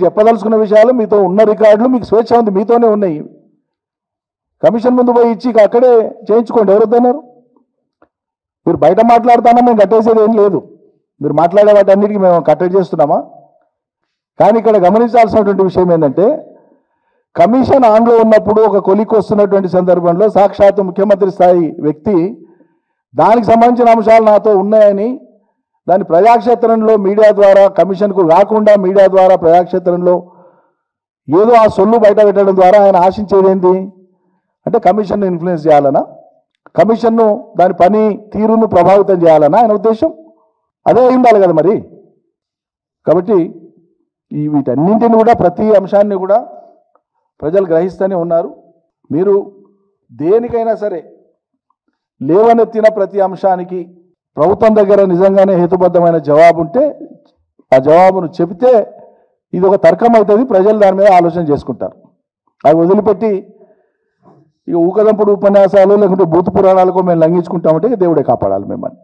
చెప్పదలుచుకున్న విషయాలు మీతో ఉన్న రికార్డులు మీకు స్వేచ్ఛ ఉంది, మీతోనే ఉన్నాయి. కమిషన్ ముందు పోయి ఇచ్చి అక్కడే చేయించుకోండి. ఎవరొద్దన్నారు? మీరు బయట మాట్లాడుతానా మేము కట్టేసేది ఏం లేదు. మీరు మాట్లాడే వాటి అన్నిటికీ మేము కట్టడి చేస్తున్నామా? కానీ ఇక్కడ గమనించాల్సినటువంటి విషయం ఏంటంటే, కమిషన్ ఆన్లో ఉన్నప్పుడు ఒక కొలికి వస్తున్నటువంటి సందర్భంలో సాక్షాత్ ముఖ్యమంత్రి స్థాయి వ్యక్తి దానికి సంబంధించిన అంశాలు నాతో ఉన్నాయని దాని ప్రజాక్షేత్రంలో మీడియా ద్వారా కమిషన్కు కాకుండా మీడియా ద్వారా ప్రజాక్షేత్రంలో ఏదో ఆ సొల్లు బయట పెట్టడం ద్వారా ఆయన ఆశించేది ఏంటి అంటే కమిషన్ను ఇన్ఫ్లుయెన్స్ చేయాలనా, కమిషన్ను దాని పని తీరును ప్రభావితం చేయాలనా ఆయన ఉద్దేశం? అదే ఉండాలి కదా మరి. కాబట్టి వీటన్నింటిని కూడా ప్రతి అంశాన్ని కూడా ప్రజలు గ్రహిస్తూనే ఉన్నారు. మీరు దేనికైనా సరే లేవనెత్తిన ప్రతి అంశానికి ప్రభుత్వం దగ్గర నిజంగానే హేతుబద్ధమైన జవాబు ఉంటే ఆ జవాబును చెబితే ఇది ఒక తర్కం అవుతుంది, ప్రజలు దాని మీద ఆలోచన చేసుకుంటారు. అవి వదిలిపెట్టి ఇక ఊకదంపుడు ఉపన్యాసాలు లేకుంటే భూత పురాణాలకు మేము లంఘించుకుంటామంటే దేవుడే కాపాడాలి మిమ్మల్ని.